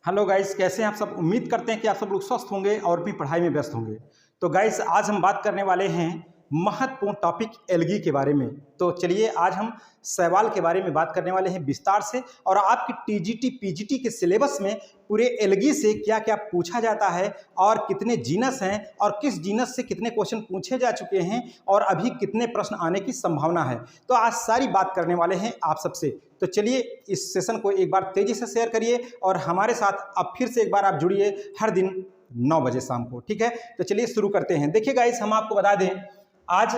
Hello guys, कैसे हैं आप सब। उम्मीद करते हैं कि आप सब लोग स्वस्थ होंगे और भी पढ़ाई में व्यस्त होंगे। तो गाइस, आज हम बात करने वाले हैं महत्वपूर्ण टॉपिक एल्गी के बारे में। तो चलिए आज हम शैवाल के बारे में बात करने वाले हैं विस्तार से, और आपकी टीजीटी पीजीटी के सिलेबस में पूरे एल्गी से क्या क्या पूछा जाता है और कितने जीनस हैं और किस जीनस से कितने क्वेश्चन पूछे जा चुके हैं और अभी कितने प्रश्न आने की संभावना है। तो आज सारी बात करने वाले हैं आप सबसे। तो चलिए इस सेशन को एक बार तेजी से शेयर करिए और हमारे साथ अब फिर से एक बार आप जुड़िए हर दिन 9 बजे शाम को, ठीक है। तो चलिए शुरू करते हैं। देखिए गाइस, हम आपको बता दें, आज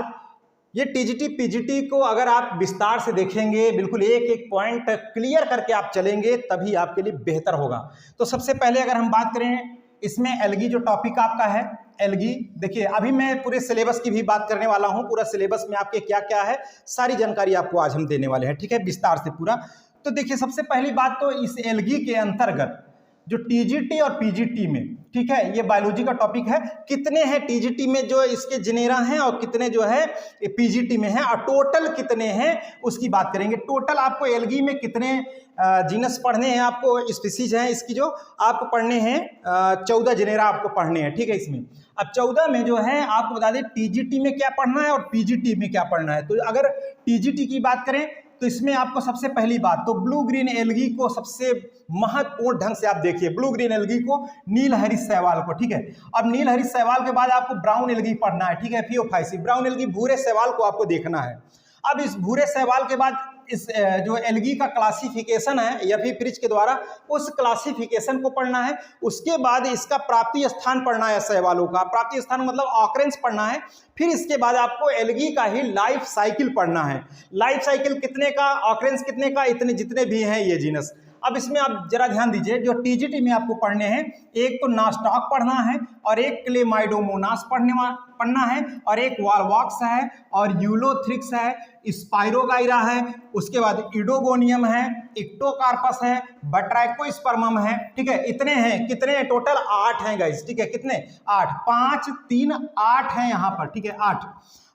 ये टीजीटी पीजीटी को अगर आप विस्तार से देखेंगे, बिल्कुल एक एक पॉइंट क्लियर करके आप चलेंगे, तभी आपके लिए बेहतर होगा। तो सबसे पहले अगर हम बात करें इसमें एल्गी जो टॉपिक आपका है एल्गी, देखिए अभी मैं पूरे सिलेबस की भी बात करने वाला हूं। पूरा सिलेबस में आपके क्या क्या है सारी जानकारी आपको आज हम देने वाले हैं, ठीक है, विस्तार से पूरा। तो देखिए सबसे पहली बात तो इस एल्गी के अंतर्गत जो टीजीटी और पीजीटी में, ठीक है, ये बायोलॉजी का टॉपिक है, कितने हैं टीजीटी में जो इसके जिनेरा हैं और कितने जो है पीजीटी में हैं, और टोटल कितने हैं उसकी बात करेंगे। टोटल आपको एल्गी में कितने जीनस पढ़ने हैं, आपको स्पीसीज हैं इसकी जो आपको पढ़ने हैं 14 जिनेरा आपको पढ़ने हैं, ठीक है। इसमें अब 14 में जो है आपको बता दें टीजीटी में क्या पढ़ना है और पीजीटी में क्या पढ़ना है। तो अगर टीजीटी की बात करें तो इसमें आपको सबसे पहली बात तो ब्लू ग्रीन एल्गी को सबसे महत्वपूर्ण ढंग से आप देखिए, ब्लू ग्रीन एल्गी को, नील हरित शैवाल को, ठीक है। अब नील हरित शैवाल के बाद आपको ब्राउन एल्गी पढ़ना है, ठीक है, फियोफाइसी। ब्राउन एल्गी भूरे शैवाल को आपको देखना है। अब इस भूरे शैवाल के बाद इस जो एल्गी का क्लासिफिकेशन है या फिर फ्रिज के द्वारा उस क्लासिफिकेशन को पढ़ना है। उसके बाद इसका प्राप्ति स्थान पढ़ना है, शैवालों का प्राप्ति स्थान मतलब ऑकरेंस पढ़ना है। फिर इसके बाद आपको एल्गी का ही लाइफ साइकिल पढ़ना है। लाइफ साइकिल कितने का, ऑकरेंस कितने का, इतने जितने भी हैं ये जीनस। अब इसमें आप जरा ध्यान दीजिए, जो टीजीटी में आपको पढ़ने हैं, एक तो नास्टॉक पढ़ना है और एक क्लेमाइडोमोनास पढ़ना है और एक वालवॉक्स है और यूलोथ्रिक्स है, स्पाइरोगाइरा है, उसके बाद इडोगोनियम है, इक्टोकार्पस है, बट्राइकोस्पर्मम है, ठीक है। इतने हैं, कितने टोटल 8 हैं गाइस, ठीक है। कितने 8, 5, 3, 8 हैं यहाँ पर, ठीक है, 8।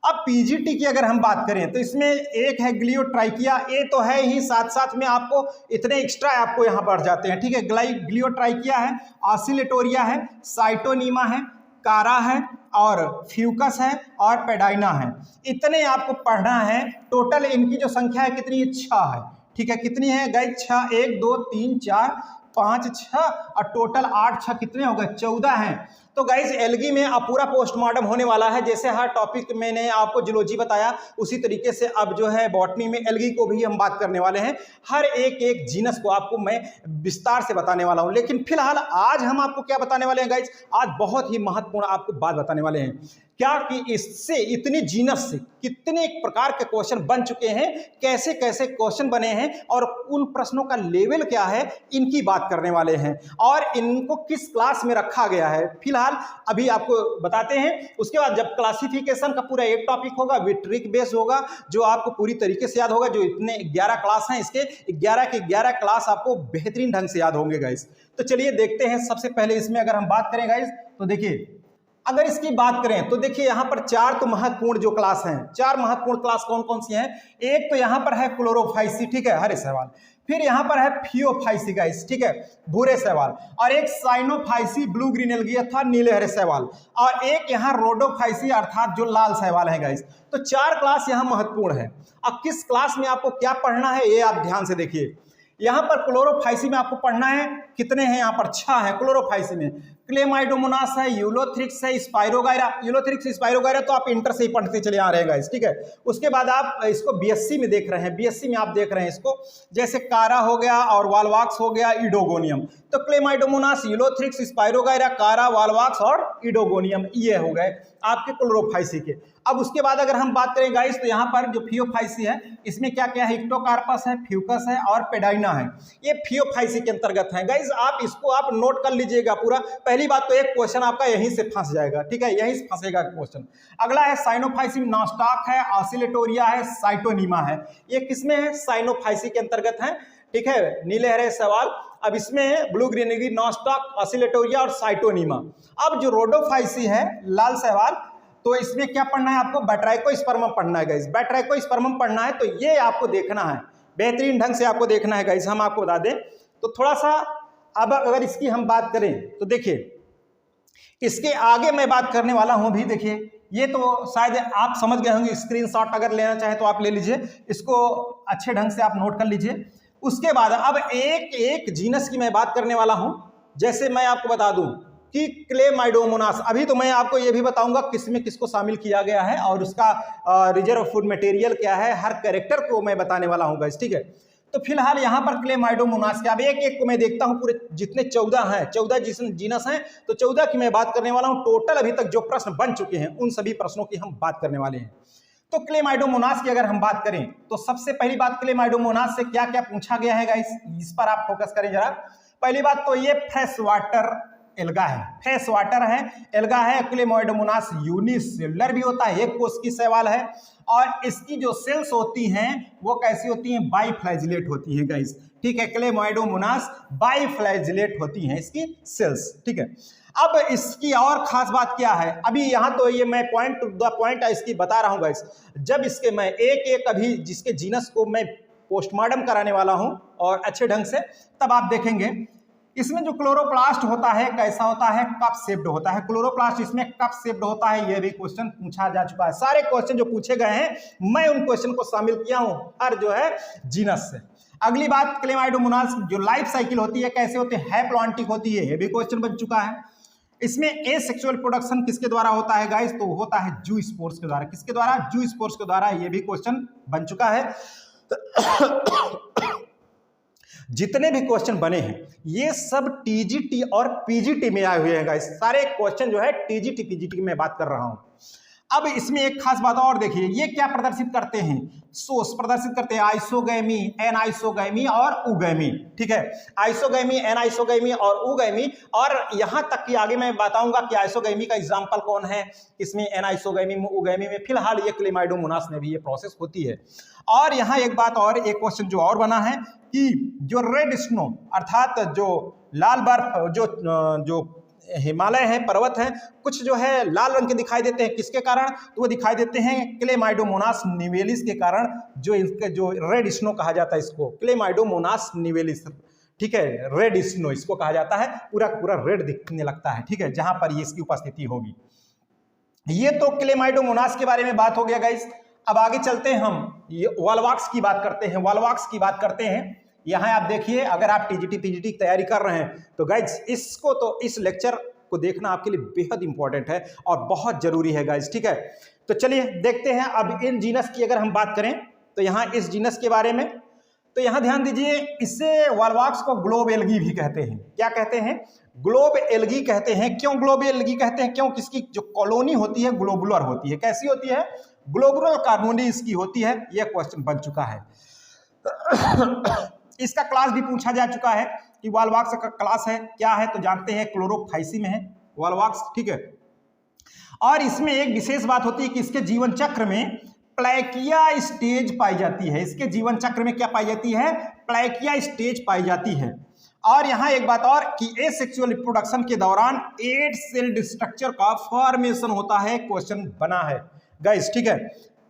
अब पीजीटी की अगर हम बात करें तो इसमें एक है ग्लियोट्राइकिया, ये तो है ही, साथ साथ में आपको इतने एक्स्ट्रा आपको यहाँ बढ़ जाते हैं, ठीक है। ग्लियोट्राइकिया है, ऑसिलेटोरिया है, साइटोनीमा है, कारा है और फ्यूकस है और पेडाइना है। इतने आपको पढ़ना है। टोटल इनकी जो संख्या है कितनी है, 6 है, ठीक है। कितनी है गाइस, 6, 1, 2, 3, 4, 5, 6 और टोटल 8, 6 कितने हो गए, 14 हैं। तो गाइस एल्गी में अब पूरा पोस्टमार्टम होने वाला है। जैसे हर टॉपिक मैंने आपको जूलॉजी बताया, उसी तरीके से अब जो है बॉटनी में एल्गी को भी हम बात करने वाले हैं। हर एक एक जीनस को आपको मैं विस्तार से बताने वाला हूं। लेकिन फिलहाल आज हम आपको क्या बताने वाले हैं गाइस, आज बहुत ही महत्वपूर्ण आपको बात बताने वाले हैं, क्या कि इससे इतनी जीनस से कितने प्रकार के क्वेश्चन बन चुके हैं, कैसे कैसे क्वेश्चन बने हैं और उन प्रश्नों का लेवल क्या है, इनकी बात करने वाले हैं और इनको किस क्लास में रखा गया है फिलहाल अभी आपको बताते हैं। उसके बाद जब क्लासिफिकेशन का पूरा एक टॉपिक होगा, वो ट्रिक बेस होगा, जो आपको पूरी तरीके से याद होगा। जो इतने 11 क्लास हैं, इसके 11 के 11 क्लास आपको बेहतरीन ढंग से याद होंगे गाइस। तो चलिए देखते हैं। सबसे पहले इसमें अगर हम बात करें गाइस, तो देखिए अगर इसकी बात करें तो देखिए यहाँ पर 4 तो महत्वपूर्ण जो क्लास हैं, 4 महत्वपूर्ण क्लास कौन कौन सी हैं। एक तो यहाँ पर है क्लोरोफाइसी, ठीक है, हरे शैवाल। फिर यहाँ पर है फियोफाइसी गाइस, ठीक है, भूरे शैवाल। और एक साइनोफाइसी ब्लू ग्रीन एल्गी था, नीले हरे शैवाल। और एक यहाँ रोडोफाइसी अर्थात जो लाल शैवाल है गाइस। तो 4 क्लास यहाँ महत्वपूर्ण है। अब किस क्लास में आपको क्या पढ़ना है ये आप ध्यान से देखिए। यहाँ पर क्लोरोफाइसी में आपको पढ़ना है, कितने हैं यहाँ पर, 6 है क्लोरोफाइसी में। क्लेमाइडोमोनास है, यूलोथ्रिक्स है, स्पाइरोगाइरा। यूलोथ्रिक्स स्पाइरोगाइरा तो आप इंटर से ही पढ़ते चले आ रहे हैं गाइस, ठीक है। उसके बाद आप इसको बीएससी में देख रहे हैं, बीएससी में आप देख रहे हैं इसको, जैसे कारा हो गया और वालवाक्स हो गया, इडोगोनियम। तो क्लेमाइडोमोनास, यूलोथ्रिक्स, स्पाइरोगाइरा, कारा, वालवाक्स और इडोगोनियम, ये हो गए आपके क्लोरोफाइसी के। अब उसके बाद अगर हम बात करें गाइस, तो यहाँ पर जो फियोफाइसी है इसमें क्या क्या है, इक्टोकार्पस है, फ्यूकस है और पेडाइना है। ये फियोफाइसी के अंतर्गत है गाइस। आप इसको आप नोट कर लीजिएगा पूरा। पहली बात तो एक क्वेश्चन आपका यहीं से फंस जाएगा, ठीक है, यहीं से फंसेगा क्वेश्चन। अगला है साइनोफाइसी, नास्टॉक है, ऑसिलेटोरिया है, साइटोनीमा है। ये किसमें है, साइनोफाइसी के अंतर्गत है, ठीक है, नीले हरे शैवाल। अब इसमें है ब्लू ग्रीन एल्गी, नास्टॉक, ऑसिलेटोरिया और साइटोनीमा। अब जो रोडोफाइसी है, लाल शैवाल, तो इसमें क्या पढ़ना है आपको, बट्राइकोस्पर्मम पढ़ना है गाइस। बट्राइकोस्पर्मम पढ़ना है, तो ये आपको देखना है, बेहतरीन ढंग से आपको देखना है गाइस। हम आपको बता दें तो थोड़ा सा अब अगर इसकी हम बात करें तो देखिए इसके आगे मैं बात करने वाला हूं भी। देखिए ये तो शायद आप समझ गए होंगे, स्क्रीनशॉट अगर लेना चाहे तो आप ले लीजिए, इसको अच्छे ढंग से आप नोट कर लीजिए। उसके बाद अब एक एक जीनस की मैं बात करने वाला हूं। जैसे मैं आपको बता दूं कि क्लेमाइडोमोनास, अभी तो मैं आपको ये भी बताऊंगा किसमें किसको शामिल किया गया है और उसका रिजर्व फूड मटेरियल क्या है, हर कैरेक्टर को मैं बताने वाला हूँ गाइस, ठीक है। तो फिलहाल यहाँ पर क्लेमाइडोमोनास के अब एक एक को मैं देखता हूँ, पूरे जितने 14 हैं, 14 जीनस हैं, तो 14 की मैं बात करने वाला हूँ। टोटल अभी तक जो प्रश्न बन चुके हैं उन सभी प्रश्नों की हम बात करने वाले हैं। तो क्लेमाइडोमोनास की अगर हम बात करें तो सबसे पहली बात, क्लेमाइडोमोनास से क्या क्या पूछा गया है गाइस, इस पर आप फोकस करें जरा। पहली बात तो ये फ्रेश वाटर एल्गा है, फ्रेश वाटर है, एल्गा है। क्लेमाइडोमोनास यूनिसेलुलर भी होता है, एक कोश की शैवाल है, और इसकी जो सेल्स होती हैं वो कैसी होती हैं, बाइफ्लैजिलेट होती हैं गाइस, ठीक है। क्लेमाइडोमोनास बाइफ्लैजिलेट होती हैं इसकी सेल्स, ठीक है। अब इसकी और खास बात क्या है, अभी यहाँ तो ये मैं पॉइंट टू द पॉइंट इसकी बता रहा हूँ गाइस। जब इसके मैं एक एक अभी जिसके जीनस को मैं पोस्टमार्टम कराने वाला हूँ और अच्छे ढंग से, तब आप देखेंगे इसमें जो क्लोरोप्लास्ट होता है कैसा होता है, कप शेप्ड होता है। क्लोरोप्लास्ट इसमें कप शेप्ड होता है, यह भी क्वेश्चन पूछा जा चुका है। सारे क्वेश्चन जो पूछे गए हैं मैं उन क्वेश्चन को शामिल किया हूं हर जो है जीनस से। अगली बात, क्लेमाइडोमोनास जो लाइफ साइकिल होती है कैसे होती है, हैप्लॉन्टिक होती है, यह भी क्वेश्चन बन चुका है। इसमें एसेक्सुअल प्रोडक्शन किसके द्वारा होता है गाइस, तो होता है जू स्पोर्स के द्वारा। किसके द्वारा, जू स्पोर्स के द्वारा, यह भी क्वेश्चन बन चुका है। जितने भी क्वेश्चन बने हैं ये सब टीजीटी और पीजीटी में आए हुए हैं गाइस, सारे क्वेश्चन जो है टीजीटी पीजीटी की मैं बात कर रहा हूं। अब इसमें एक खास बात और देखिए, ये क्या प्रदर्शित करते हैं, सोर्स प्रदर्शित करते हैं, आइसोगैमी, एनाइसोगैमी और उगैमी, ठीक है। आइसोगैमी, एनाइसोगैमी और उगैमी, और यहां तक कि आगे मैं बताऊंगा कि आइसोगैमी का एग्जांपल कौन है, इसमें एनाइसोगैमी में, उगैमी में। फिलहाल ये क्लेमाइडोमोनास में भी ये प्रोसेस होती है। और यहाँ एक बात और, एक क्वेश्चन जो और बना है कि जो रेड स्नो अर्थात जो लाल बर्फ, जो हिमालय है, पर्वत है, कुछ जो है लाल रंग के दिखाई देते हैं, किसके कारण, तो वो दिखाई देते हैं क्लेमाइडोमोनास निवेलिस के कारण। जो इसके जो रेड स्नो कहा जाता है इसको, क्लेमाइडोमोनास निवेलिस, ठीक है, रेड स्नो इसको कहा जाता है, पूरा पूरा रेड दिखने लगता है, ठीक है, जहां पर ये इसकी उपस्थिति होगी। ये तो क्लेमाइडोमोनास के बारे में बात हो गया गाइस। अब आगे चलते हैं, हम ये वॉलवॉक्स की बात करते हैं, वॉलवॉक्स की बात करते हैं। यहाँ आप देखिए, अगर आप टीजीटी पीजीटी की तैयारी कर रहे हैं तो गाइज इसको, तो इस लेक्चर को देखना आपके लिए बेहद इंपॉर्टेंट है और बहुत जरूरी है गाइज, ठीक है। तो चलिए देखते हैं अब इन जीनस की अगर हम बात करें तो यहाँ इस जीनस के बारे में, तो यहाँ ध्यान दीजिए, इससे वॉलवॉक्स को ग्लोब एल्गी भी कहते हैं। क्या कहते हैं, ग्लोब एल्गी कहते हैं। क्यों ग्लोब एल्गी कहते हैं, क्योंकि इसकी जो कॉलोनी होती है ग्लोबुलर होती है। कैसी होती है, ग्लोबुलर कॉलोनी इसकी होती है। यह क्वेश्चन बन चुका है। इसका क्लास भी पूछा जा चुका है कि वॉलवॉक्स का क्लास है क्या है, तो जानते हैं क्लोरोफाइसी में है वॉलवॉक्स, ठीक है। और इसमें एक विशेष बात होती है कि इसके जीवन चक्र में प्लैकिया स्टेज पाई जाती है। इसके जीवन चक्र में क्या पाई जाती है, प्लैकिया स्टेज पाई जाती है। और यहां एक बात और कि एसेक्सुअल रिप्रोडक्शन के दौरान 8 सेल स्ट्रक्चर का फॉर्मेशन होता है, क्वेश्चन बना है गाइस, ठीक है।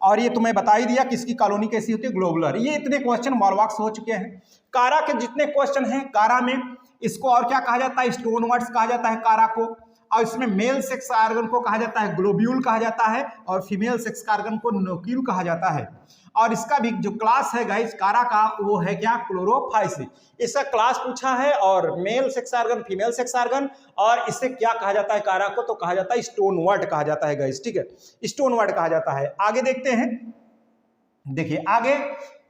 और ये तुम्हें बता ही दिया कि इसकी कॉलोनी कैसी होती है, ग्लोबुलर। ये इतने क्वेश्चन वॉलवॉक्स हो चुके हैं। कारा के जितने क्वेश्चन हैं, कारा में इसको और क्या कहा जाता है, स्टोनवर्ड्स कहा जाता है कारा को। और इसमें मेल सेक्स ऑर्गन को कहा जाता है ग्लोब्यूल कहा जाता है, और फीमेल सेक्स ऑर्गन को नोक्यूल कहा जाता है। और इसका भी जो क्लास है गाइस कारा का, वो है क्या, क्लोरोफाइसी। इसका क्लास पूछा है, और male sex organ, female sex organ, और इसे क्या कहा जाता है कारा को, तो कहा जाता है स्टोनवर्ड कहा जाता है गाइस, ठीक है, स्टोनवर्ड कहा जाता है। आगे देखते हैं, देखिए आगे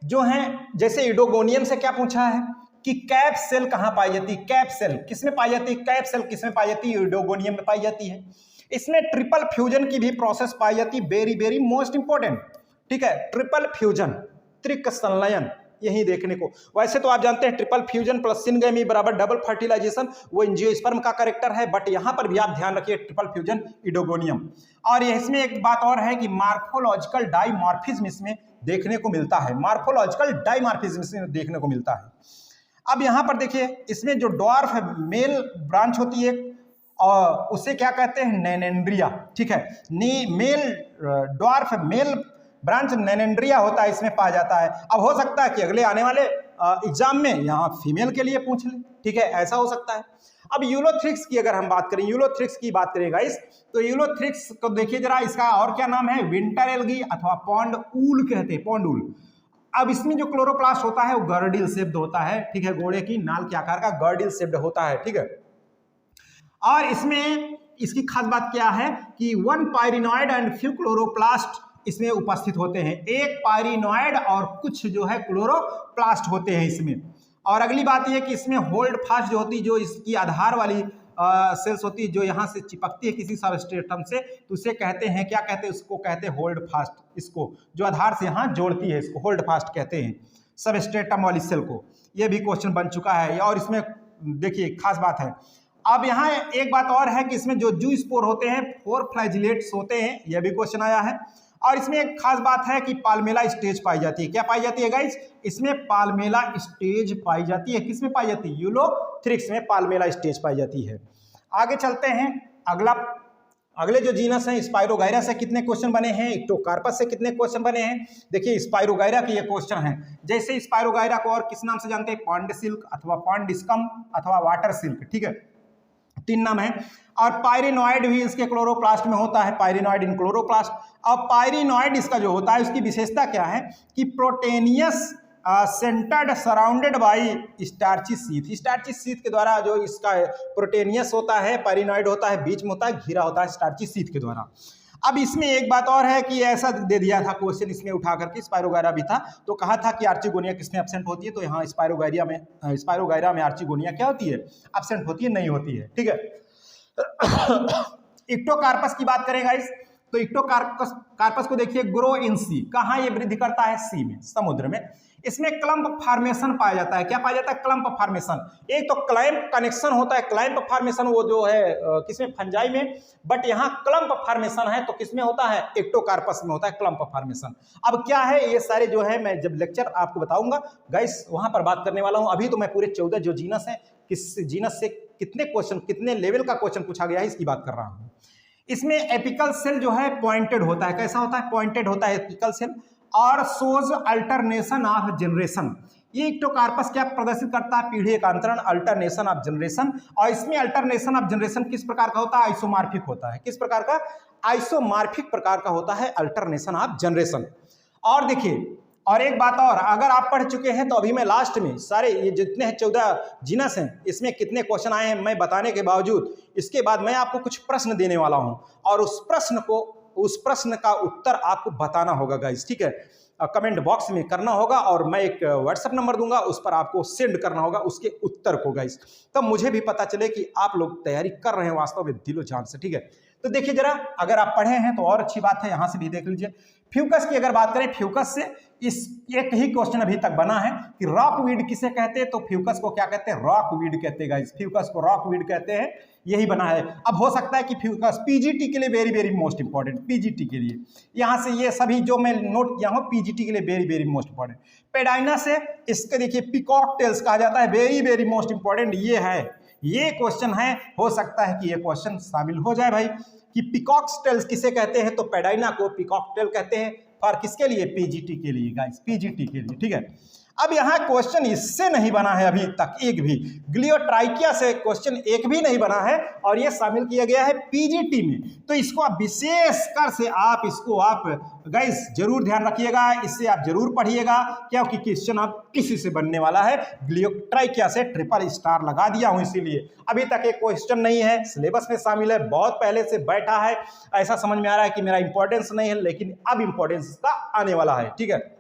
जो है, जैसे इडोगोनियम से क्या पूछा है कि कैप सेल कहां पाई जाती है, कैप सेल किसमें पाई जाती है, कैप सेल किसमें पाई जाती है, इडोगोनियम में पाई जाती है। इसमें ट्रिपल फ्यूजन की भी प्रोसेस पाई जाती है, वेरी वेरी मोस्ट इंपॉर्टेंट, ठीक है। ट्रिपल फ्यूजन, त्रिक संलयन, यही देखने को। वैसे तो आप जानते हैं ट्रिपल फ्यूजन प्लस सिनगेमी बराबर डबल फर्टिलाइजेशन, वो एंजियोस्पर्म का कैरेक्टर है, बट यहां पर भी आप ध्यान रखिए ट्रिपल फ्यूजन इडोगोनियम। और इसमें एक बात और है कि मार्फोलॉजिकल डाइमॉर्फिज्म इसमें देखने को मिलता है, मार्फोलॉजिकल डाइमॉर्फिज्म इसमें देखने को मिलता है। अब यहां पर देखिए, इसमें जो डॉर्फ मेल ब्रांच होती है और उसे क्या कहते हैं, नैनेंड्रिया, ठीक है। मेल डॉर्फ मेल ब्रांच नैनेंड्रिया होता है, इसमें पाया जाता है। अब हो सकता है कि अगले आने वाले एग्जाम में यहाँ फीमेल के लिए पूछ ले, ठीक है, ऐसा हो सकता है। अब यूलोथ्रिक्स की अगर हम बात करें, यूलोथ्रिक्स की बात करें गाइस, तो यूलोथ्रिक्स को देखिए जरा, इसका और क्या नाम है, विंटर एल्गी अथवा पॉन्ड ऊल कहते हैं, पॉन्ड ऊल। अब इसमें जो क्लोरोप्लास्ट होता है वो गर्डिल शेप्ड होता है, ठीक है, घोड़े की नाल के आकार का गर्डिल शेप्ड होता है, ठीक है। और इसमें इसकी खास बात क्या है कि 1 पायरिनॉइड एंड फ्यू क्लोरोप्लास्ट इसमें उपस्थित होते हैं, एक पायरिनॉइड और कुछ जो है क्लोरोप्लास्ट होते हैं इसमें। और अगली बात यह कि इसमें होल्ड फास्ट जो होती है, जो इसकी आधार वाली सेल्स होती है, जो यहाँ से चिपकती है किसी सबस्ट्रेटम से, तो उसे कहते हैं, क्या कहते हैं, उसको कहते हैं होल्ड फास्ट, इसको जो आधार से यहाँ जोड़ती है इसको होल्ड फास्ट कहते हैं, सबस्ट्रेटम वाली सेल को। यह भी क्वेश्चन बन चुका है। और इसमें देखिए खास बात है, अब यहाँ एक बात और है कि इसमें जो जूस्पोर होते हैं 4 फ्लैजिलेट्स होते हैं, यह भी क्वेश्चन आया है। और इसमें एक खास बात है कि पाल्मेला स्टेज पाई जाती है। क्या पाई जाती है गाइस? इसमें पाल्मेला स्टेज पाई जाती है। किसमें पाई जाती है? यूलोथ्रिक्स में पाल्मेला स्टेज पाई जाती है। आगे चलते हैं, अगले जो जीनस हैं, स्पाइरोगायरा से कितने क्वेश्चन बने हैं, इक्टोकार्पस से कितने क्वेश्चन बने हैं। देखिए स्पाइरोगायरा के ये क्वेश्चन हैं। जैसे स्पाइरोगायरा को और किस नाम से जानते हैं? पॉन्ड सिल्क अथवा पॉन्डिस्कम अथवा वाटर सिल्क, ठीक है, 3 नाम है। और पायरिनॉइड भी इसके क्लोरोप्लास्ट में होता है, पायरिनॉइड इन क्लोरोप्लास्ट। अब पायरिनॉइड इसका जो होता है, उसकी विशेषता क्या है कि proteinaceous centred surrounded by starchy sheath, starchy sheath के द्वारा जो इसका प्रोटेनियस होता है, पायरिनॉइड होता है, बीच में होता है, घिरा होता है स्टार्ची शीथ के द्वारा। अब इसमें एक बात और है कि ऐसा दे दिया था क्वेश्चन इसमें उठा करके, स्पाइरोगायरा भी था, तो कहा था कि आर्चिगोनिया किसमें एब्सेंट होती है, तो यहाँ स्पाइरोगायरा में आर्चिगोनिया क्या होती है? एब्सेंट होती है, नहीं होती है, ठीक है। इक्टोकार्पस की बात करें गाइस, तो इक्टोकार्पस को देखिए, ग्रो इन सी, कहाँ ये वृद्धि करता है? सी में, समुद्र में। इसमें क्लम्प फॉर्मेशन पाया जाता है। क्या पाया जाता है? Clump formation. एक तो क्लैंप कनेक्शन होता है, क्लैंप फॉर्मेशन वो जो है किसमें? फंजाई में, बट यहाँ क्लम्प फॉर्मेशन है तो किसमें होता है? एक्टोकार्पस में होता है क्लम्प फॉर्मेशन। अब क्या है ये सारे जो है, मैं जब लेक्चर आपको बताऊंगा गाइस वहां पर बात करने वाला हूं। अभी तो मैं पूरे 14 जो जीनस है, किस जीनस से कितने क्वेश्चन, कितने लेवल का क्वेश्चन पूछा गया है, इसकी बात कर रहा हूं। इसमें एपिकल सेल जो है पॉइंटेड होता है। कैसा होता है? पॉइंटेड होता है एपिकल सेल। और सोज अल्टरनेशन ऑफ जनरेशन, ये इक्टोकार्पस क्या प्रदर्शित करता है? पीढ़ी एकांतरण, अल्टरनेशन ऑफ जनरेशन। और इसमें अल्टरनेशन ऑफ जनरेशन किस प्रकार का होता है? आइसोमार्फिक होता है। किस प्रकार का? आइसोमार्फिक प्रकार का होता है अल्टरनेशन ऑफ जनरेशन। और देखिए, और एक बात और, अगर आप पढ़ चुके हैं तो अभी मैं लास्ट में सारे ये जितने हैं 14 जीनस हैं, इसमें कितने क्वेश्चन आए हैं मैं बताने के बावजूद, इसके बाद मैं आपको कुछ प्रश्न देने वाला हूं, और उस प्रश्न का उत्तर आपको बताना होगा गाइस, ठीक है। कमेंट बॉक्स में करना होगा, और मैं एक व्हाट्सएप नंबर दूंगा, उस पर आपको सेंड करना होगा उसके उत्तर को गाइस, तब मुझे भी पता चले कि आप लोग तैयारी कर रहे हैं वास्तव में दिलो जान से, ठीक है। तो देखिए जरा, अगर आप पढ़े हैं तो और अच्छी बात है, यहां से भी देख लीजिए। फ्यूकस की अगर बात करें, फ्यूकस से इस एक ही क्वेश्चन अभी तक बना है कि रॉकवीड किसे कहते हैं, तो फ्यूकस को क्या कहते हैं? रॉकवीड कहते हैं गाइस, फ्यूकस को रॉकवीड कहते हैं, यही बना है। अब हो सकता है कि फ्यूकस पीजीटी के लिए very very most important, PGT के लिए यहां से ये सभी जो मैं नोट किया हूं पीजीटी के लिए वेरी वेरी मोस्ट इंपॉर्टेंट। पेडाइना से इसके देखिए पिकॉक टेल्स कहा जाता है, वेरी वेरी मोस्ट इंपॉर्टेंट ये है, ये क्वेश्चन है, हो सकता है कि ये क्वेश्चन शामिल हो जाए भाई, कि पिकॉक्स टेल्स किसे कहते हैं, तो पेडाइना को पिकॉक टेल कहते हैं। और किसके लिए? पीजीटी के लिए गाइस, पीजीटी के लिए, ठीक है। अब यहाँ क्वेश्चन इससे नहीं बना है अभी तक एक भी, ग्लियोट्राइकिया से क्वेश्चन एक भी नहीं बना है, और ये शामिल किया गया है पीजीटी में। तो इसको आप विशेषकर से आप इसको आप गाइस जरूर ध्यान रखिएगा, इससे आप जरूर पढ़िएगा, क्योंकि क्वेश्चन आप किसी से बनने वाला है। ग्लियोट्राइकिया से ट्रिपल स्टार लगा दिया हूं, इसीलिए अभी तक एक क्वेश्चन नहीं है, सिलेबस में शामिल है, बहुत पहले से बैठा है, ऐसा समझ में आ रहा है कि मेरा इंपॉर्टेंस नहीं है, लेकिन अब इंपॉर्टेंस इसका आने वाला है, ठीक है।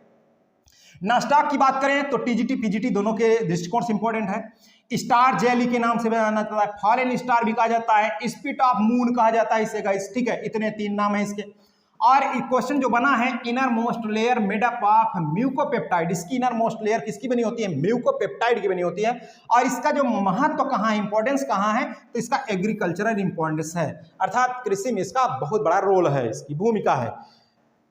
नास्टाक की बात करें तो टीजीटी पीजीटी दोनों के दृष्टिकोण से इंपॉर्टेंट है। स्टार जेली के नाम से जाना जाता है, फॉरेन स्टार भी कहा जाता है, स्पिट ऑफ मून कहा जाता है इसे गाइस, ठीक है। इतने 3 नाम है इसके। और क्वेश्चन जो बना है, inner most layer made up of mucopeptide, इसकी इनर मोस्ट लेयर किसकी बनी होती है? म्यूकोपेप्टाइड की बनी होती है। और इसका जो महत्व कहाँ है, इंपॉर्टेंस कहाँ है, तो इसका एग्रीकल्चरल इंपॉर्टेंस है, अर्थात कृषि में इसका बहुत बड़ा रोल है, इसकी भूमिका है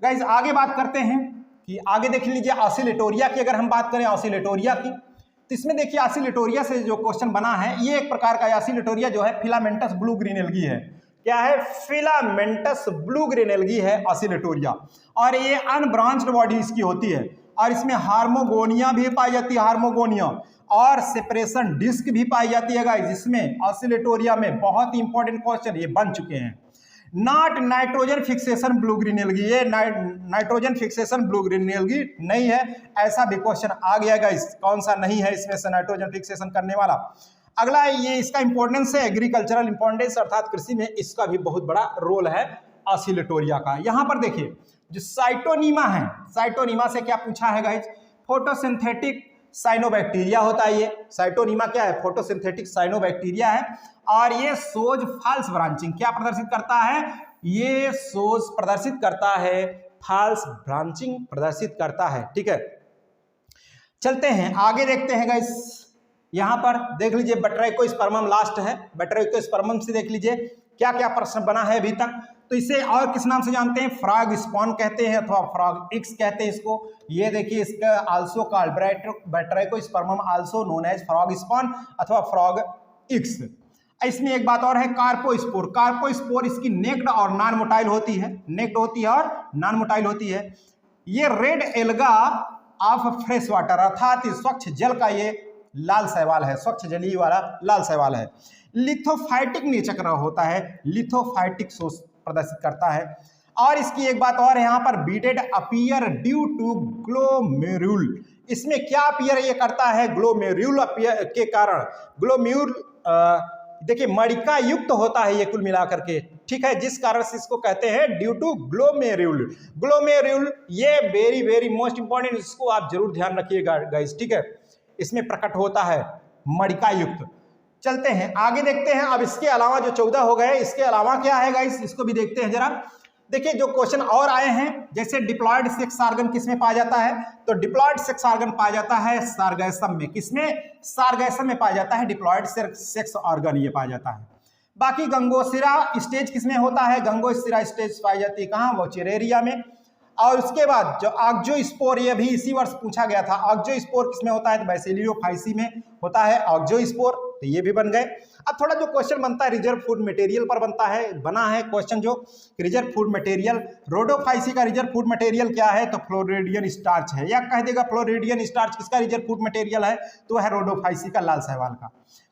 गाइस। आगे बात करते हैं कि आगे देख लीजिए ऑसिलेटोरिया की अगर हम बात करें, ऑसिलेटोरिया की, तो इसमें देखिए ऑसिलेटोरिया से जो क्वेश्चन बना है, ये एक प्रकार का ऑसिलेटोरिया जो है फिलामेंटस ब्लू ग्रीन एल्गी है। क्या है? फिलामेंटस ब्लू ग्रीन एल्गी है ऑसिलेटोरिया, और ये अनब्रांच्ड बॉडी इसकी होती है। और इसमें हार्मोगोनिया भी पाई जाती है, हार्मोगोनिया, और सेपरेशन डिस्क भी पाई जाती है गाइस। इसमें ऑसिलेटोरिया में बहुत इंपॉर्टेंट क्वेश्चन ये बन चुके हैं। Not nitrogen fixation blue green algae, ये nitrogen fixation blue green algae नहीं है, ऐसा भी क्वेश्चन आ गया गाइस। कौन सा नहीं है इसमें से नाइट्रोजन फिक्सेशन करने वाला? अगला ये इसका इंपॉर्टेंस है एग्रीकल्चरल इंपॉर्टेंस, अर्थात कृषि में इसका भी बहुत बड़ा रोल है ऑसिलेटोरिया का। यहां पर देखिए जो साइटोनीमा है, साइटोनीमा से क्या पूछा है गाइस? फोटोसिंथेटिक साइनोबैक्टीरिया होता है ये। साइटोनीमा क्या है? फोटोसिंथेटिक साइनोबैक्टीरिया है, और ये सोज फॉल्स ब्रांचिंग क्या प्रदर्शित करता है? ये सोज प्रदर्शित करता है, फॉल्स ब्रांचिंग प्रदर्शित करता है। ठीक है, चलते हैं आगे, देखते हैं गाइस। यहां पर देख लीजिए बटरैकोस्पर्मम लास्ट है, बटरैकोस्पर्मम से देख लीजिए क्या क्या प्रश्न बना है अभी तक। तो इसे और किस नाम से जानते हैं? फ्रॉग स्पॉन कहते हैं अथवा फ्रॉग एक्स कहते हैं इसको। ये देखिए इसका also called batrachospermum also known as frog spawn अथवा फ्रॉग एक्स। इसमें एक बात और है, कार्पोस्पोर। कार्पोस्पोर इसकी नेक्ड और नॉन मोटाइल होती है, नेक्ड होती है और नॉन मोटाइल होती है। ये red alga of fresh water, अर्थात स्वच्छ जल का ये लाल शैवाल है, स्वच्छ जलीय वाला लाल शैवाल है। लिथोफाइटिक नेचर का होता है, लिथोफाइटिक सोच प्रदर्शित करता है। और इसकी एक बात और है, यहाँ पर बीटेड अपीयर ड्यू टू ग्लोमेरुल। इसमें क्या अपीयर ये करता है? ग्लोमेरुल अपीयर के कारण। ग्लोमेरुल देखिए मणिका युक्त होता है ये कुल मिलाकर के, ठीक है, जिस कारण से इसको कहते हैं ड्यू टू ग्लोमेरुल। ग्लोमेरुल ये वेरी वेरी मोस्ट इंपॉर्टेंट, इसको आप जरूर ध्यान रखिएगा गाइस। ठीक है, इसमें प्रकट होता है मणिका युक्त। चलते हैं आगे, देखते हैं। अब इसके अलावा जो 14 हो गए, इसके अलावा क्या है गाइस, इसको भी देखते हैं जरा। देखिए जो क्वेश्चन और आए हैं, जैसे डिप्लॉयड सेक्स ऑर्गन किसमें पाया जाता है? तो डिप्लॉयड सेक्स ऑर्गन पाया जाता है सार्गैसम में। किसमें? सार्गैसम में पाया जाता है डिप्लॉयड सेक्स ऑर्गन, ये पाया जाता है। बाकी गंगोसिरा स्टेज किसमें होता है? गंगोसिरा स्टेज पाई जाती है कहाँ? वोचेरेरिया में। और उसके बाद जो ऑक्जोस्पोर, ये भी इसी वर्ष पूछा गया था, ऑक्जोस्पोर किसमें होता है? तो बैसिलियोफाइसी में होता है ऑक्जोस्पोर, तो ये भी बन गए। अब थोड़ा जो क्वेश्चन बनता है रिजर्व फूड मटेरियल पर बना है क्वेश्चन, जो रिजर्व फूड मटेरियल रोडोफाइसी का रिजर्व फूड मटेरियल क्या है? तो फ्लोरिडियन स्टार्च है। या कह देगा फ्लोरिडियन स्टार्च किसका रिजर्व फूड मटेरियल है? तो है रोडोफाइसी का, लाल शैवाल का।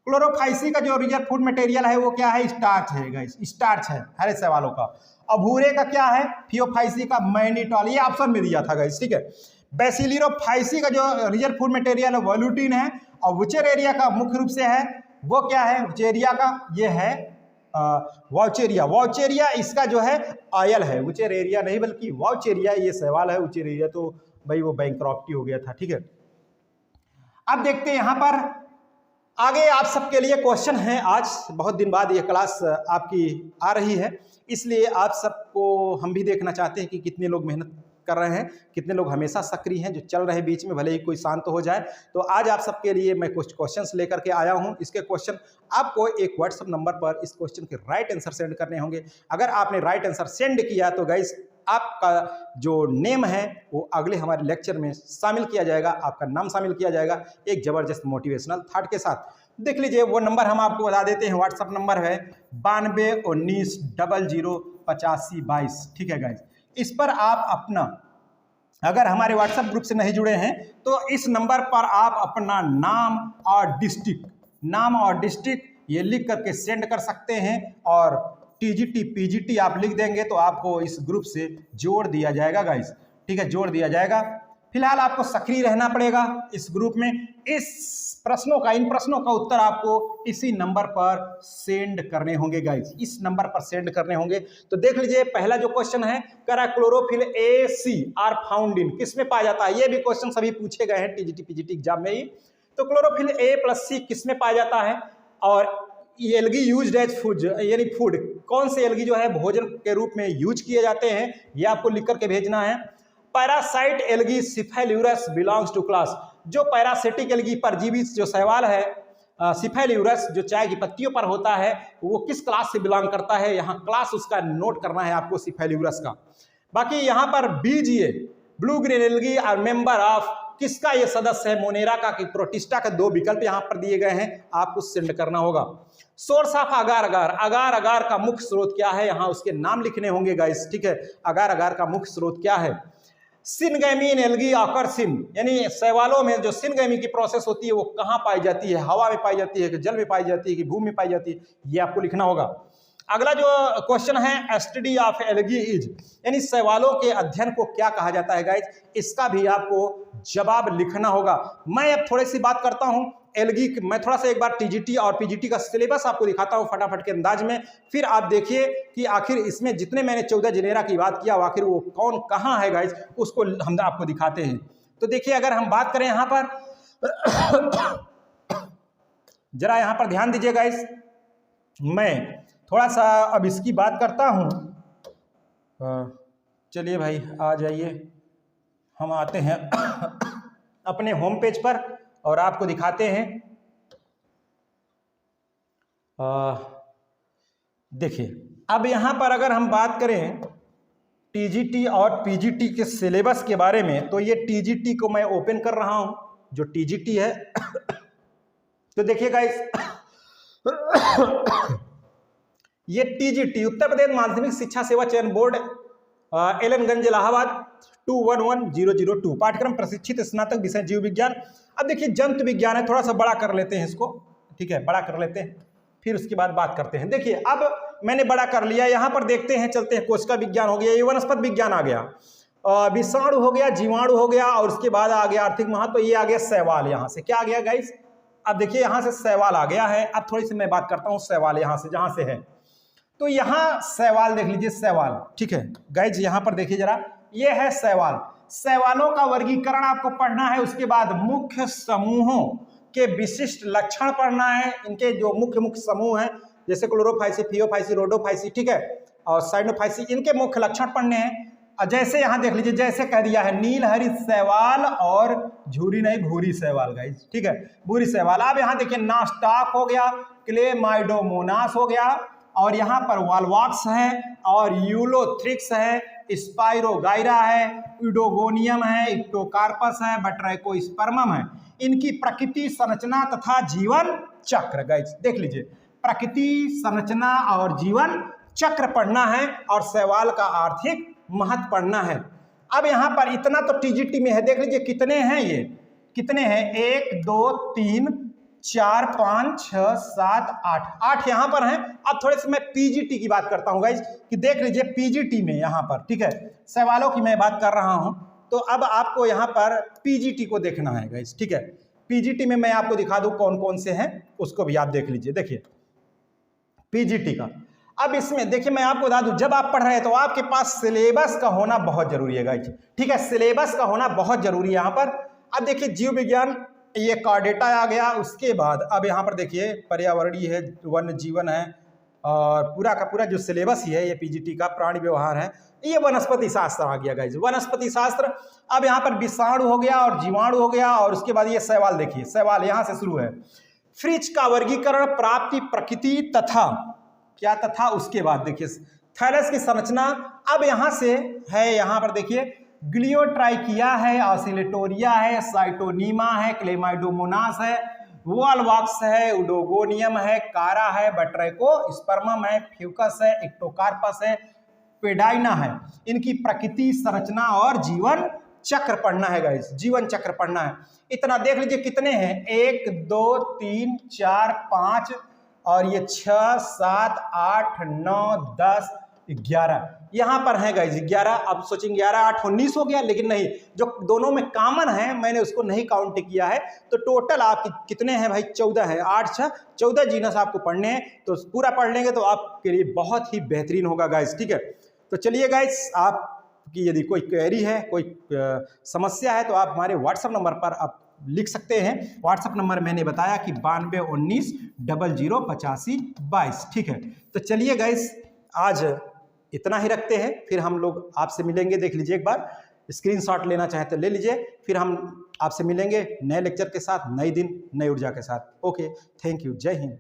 क्लोरोफाइसी का जो रिजर्व फूड मटेरियल है वो क्या है? स्टार्च है गाइस, स्टार्च है हरे शैवालों का। अब भूरे का क्या है? फियोफाइसी का मैनिटॉल, ये ऑप्शन में दिया था गाइस। ठीक है, बैसिलियोफाइसी का जो रिजर्व फूड मटेरियल है वोल्यूटिन है, और वुचेरेरिया का मुख्य रूप से है वो क्या है? वुचेरिया का ये है वाउचेरिया। वाउचेरिया इसका जो है ऑयल है, वुचेरेरिया नहीं बल्कि वाउचेरिया ये शैवाल है। वुचेरेरिया तो भाई वो बैंकरप्टी हो गया था। ठीक है, अब देखते हैं यहाँ पर आगे आप सबके लिए क्वेश्चन है। आज बहुत दिन बाद ये क्लास आपकी आ रही है, इसलिए आप सबको हम भी देखना चाहते हैं कि कितने लोग मेहनत कर रहे हैं, कितने लोग हमेशा सक्रिय हैं, जो चल रहे बीच में भले ही कोई शांत हो जाए। तो आज आप सबके लिए मैं कुछ क्वेश्चंस लेकर के आया हूं। इसके क्वेश्चन आपको एक व्हाट्सएप नंबर पर इस क्वेश्चन के राइट आंसर सेंड करने होंगे। अगर आपने राइट आंसर सेंड किया तो गाइस आपका जो नेम है वो अगले हमारे लेक्चर में शामिल किया जाएगा, आपका नाम शामिल किया जाएगा एक जबरदस्त मोटिवेशनल थॉट के साथ। देख लीजिए वो नंबर हम आपको बता देते हैं, व्हाट्सएप नंबर है 9219008522। ठीक है गाइस, इस पर आप अपना, अगर हमारे व्हाट्सएप ग्रुप से नहीं जुड़े हैं तो इस नंबर पर आप अपना नाम और डिस्ट्रिक्ट ये लिख करके सेंड कर सकते हैं, और टीजीटी पीजीटी आप लिख देंगे तो आपको इस ग्रुप से जोड़ दिया जाएगा गाइस। ठीक है, जोड़ दिया जाएगा। फिलहाल आपको सक्रिय रहना पड़ेगा इस ग्रुप में। इन प्रश्नों का उत्तर आपको इसी नंबर पर सेंड करने होंगे गाइस, इस नंबर पर सेंड करने होंगे। तो देख लीजिए पहला जो क्वेश्चन है, करा chlorophyll A C are found in किसमें पाया जाता है? ये भी क्वेश्चन सभी पूछे गए हैं टीजीटी पीजीटी एग्जाम में ही। तो क्लोरोफिल ए प्लस सी किसमें पाया जाता है? और एल्गी यूज्ड एज फूड, यानी फूड, कौन से एल्गी जो है भोजन के रूप में यूज किए जाते हैं, ये आपको लिख करके भेजना है। Parasite algae Cephaleuros belongs to class, जो पैरासिटिक एल्गी परजीवी जो शैवाल है सिफेल्यूरस जो चाय की पत्तियों पर होता है, वो किस क्लास से बिलोंग करता है? यहाँ क्लास उसका नोट करना है आपको सिफेल्यूरस का। बाकी यहाँ पर बीजीए ब्लू ग्रीन एल्गी और मेंबर ऑफ किसका ये सदस्य है? मोनेरा का कि प्रोटिस्टा का। दो विकल्प यहाँ पर दिए गए हैं, आपको सेंड करना होगा। सोर्स ऑफ अगार अगार का मुख्य स्रोत क्या है? यहाँ उसके नाम लिखने होंगे गाइस। ठीक है, अगार का मुख्य स्रोत क्या है? Syngamy in algae occurs in, यानी शैवालों में जो सिनगैमी की प्रोसेस होती है वो कहाँ पाई जाती है, हवा में पाई जाती है कि जल में पाई जाती है कि भूमि में पाई जाती है, ये आपको लिखना होगा। अगला जो क्वेश्चन है स्टडी ऑफ एल्गी इज, यानी शैवालों के अध्ययन को क्या कहा जाता है गाइज, इसका भी आपको जवाब लिखना होगा। मैं अब थोड़ी सी बात करता हूं एल्गी, मैं थोड़ा सा एक बार टीजीटी और पीजीटी का सिलेबस आपको दिखाता हूं फटाफट के अंदाज में, फिर आप देखिए कि आखिर इसमें जितने मैंने 14 जिनेरा की बात किया आखिर वो कौन कहाँ है गाइज, उसको हम आपको दिखाते हैं। तो देखिए अगर हम बात करें यहाँ पर जरा यहाँ पर ध्यान दीजिए गाइज, मैं थोड़ा सा अब इसकी बात करता हूँ। चलिए भाई आ जाइए, हम आते हैं अपने होम पेज पर और आपको दिखाते हैं। देखिए अब यहाँ पर अगर हम बात करें टीजीटी और पीजीटी के सिलेबस के बारे में, तो ये टीजीटी को मैं ओपन कर रहा हूँ, जो टीजीटी है तो देखिए गाइस ये टीजीटी उत्तर प्रदेश माध्यमिक शिक्षा सेवा चयन बोर्ड एलनगंज इलाहाबाद 211002 पाठ्यक्रम प्रशिक्षित स्नातक विषय जीव विज्ञान। अब देखिए जंतु विज्ञान है, थोड़ा सा बड़ा कर लेते हैं इसको, ठीक है बड़ा कर लेते हैं, फिर उसके बाद बात करते हैं। देखिए अब मैंने बड़ा कर लिया, यहाँ पर देखते हैं, चलते हैं। कोशिका विज्ञान हो गया, ये वनस्पति विज्ञान आ गया, विषाणु हो गया, जीवाणु हो गया, और उसके बाद आ गया आर्थिक महत्व, तो ये आ गया शैवाल। यहाँ से क्या आ गया गाइस, अब देखिए यहाँ से शैवाल आ गया है। अब थोड़ी सी मैं बात करता हूँ शैवाल यहाँ से, जहाँ से है, तो यहाँ शैवाल देख लीजिए, शैवाल, ठीक है गाइज यहाँ पर देखिए जरा, ये है शैवाल। शैवालों का वर्गीकरण आपको पढ़ना है, उसके बाद मुख्य समूहों के विशिष्ट लक्षण पढ़ना है। इनके जो मुख्य मुख्य समूह हैं जैसे क्लोरोफाइसी, फियोफाइसी, रोडोफाइसी, ठीक है, और साइनोफाइसी, इनके मुख्य लक्षण पढ़ने हैं। जैसे यहाँ देख लीजिए, जैसे कह दिया है नील हरित शैवाल और झूरी नहीं भूरी शैवाल गाइज, ठीक है भूरी शैवाल। अब यहाँ देखिए नास्टाक हो गया, क्लेमाइडोमोनास हो गया, और यहाँ पर वालवाक्स है, और यूलोथ्रिक्स है, स्पाइरोगाइरा है, यूडोगोनियम है, इक्टोकार्पस है, बट्राइकोस्पर्मम है। इनकी प्रकृति, संरचना तथा जीवन चक्र गाइस देख लीजिए, प्रकृति, संरचना और जीवन चक्र पढ़ना है, और शैवाल का आर्थिक महत्व पढ़ना है। अब यहाँ पर इतना तो टीजीटी में है, देख लीजिए कितने हैं, ये कितने हैं, 1 2 3 4 5 6 7 8 यहाँ पर हैं। अब थोड़े से मैं पीजीटी की बात करता हूँ गाइज, कि देख लीजिए पीजीटी में यहाँ पर, ठीक है शैवालों की मैं बात कर रहा हूँ, तो अब आपको यहाँ पर पीजीटी को देखना है गाइज, ठीक है। पीजीटी में मैं आपको दिखा दूँ कौन कौन से हैं, उसको भी आप देख लीजिए। देखिए पीजीटी का, अब इसमें देखिए मैं आपको बता दूं, जब आप पढ़ रहे हैं तो आपके पास सिलेबस का होना बहुत जरूरी है गाइज, ठीक है सिलेबस का होना बहुत जरूरी है यहाँ पर। अब देखिए जीव विज्ञान, ये कार्डेटा आ गया, उसके बाद अब यहाँ पर देखिए पर्यावरणीय है, वन्य जीवन है, और पूरा का पूरा जो सिलेबस ही है ये पीजीटी का, प्राणी व्यवहार है, ये वनस्पति शास्त्र आ गया गाइज, वनस्पति शास्त्र। अब यहाँ पर विषाणु हो गया और जीवाणु हो गया, और उसके बाद ये शैवाल, देखिए शैवाल यहाँ से शुरू है। फ्रिज का वर्गीकरण, प्राप्ति, प्रकृति तथा क्या तथा, उसके बाद देखिए थैलस की संरचना। अब यहाँ से है, यहाँ पर देखिए ग्लियोट्राइकिया है, ऑसिलेटोरिया है, साइटोनीमा है, क्लेमाइडोमोनास है, वॉलवाक्स है, उडोगोनियम है, कारा है, बट्राइकोस्पर्मम है, फ्यूकस है, इक्टोकार्पस है, पेडाइना है। इनकी प्रकृति, संरचना और जीवन चक्र पढ़ना है गाइस, जीवन चक्र पढ़ना है। इतना देख लीजिए कितने हैं, 1 2 3 4 5 और ये 6 7 8 9 10 11 यहाँ पर है गाइज 11। अब सोचेंगे 11 8 19 हो गया, लेकिन नहीं, जो दोनों में कॉमन है मैंने उसको नहीं काउंट किया है, तो टोटल आपके कितने हैं भाई, 14 है, 8 6 14 जीनस आपको पढ़ने हैं। तो पूरा पढ़ लेंगे तो आपके लिए बहुत ही बेहतरीन होगा गाइज, ठीक है। तो चलिए गाइज, आपकी यदि कोई क्वेरी है, कोई समस्या है, तो आप हमारे व्हाट्सएप नंबर पर आप लिख सकते हैं। व्हाट्सएप नंबर मैंने बताया कि 9219 00 85 22, ठीक है। तो चलिए गाइज, आज इतना ही रखते हैं, फिर हम लोग आपसे मिलेंगे। देख लीजिए एक बार, स्क्रीनशॉट लेना चाहे तो ले लीजिए, फिर हम आपसे मिलेंगे नए लेक्चर के साथ, नए दिन नई ऊर्जा के साथ। ओके, थैंक यू, जय हिंद।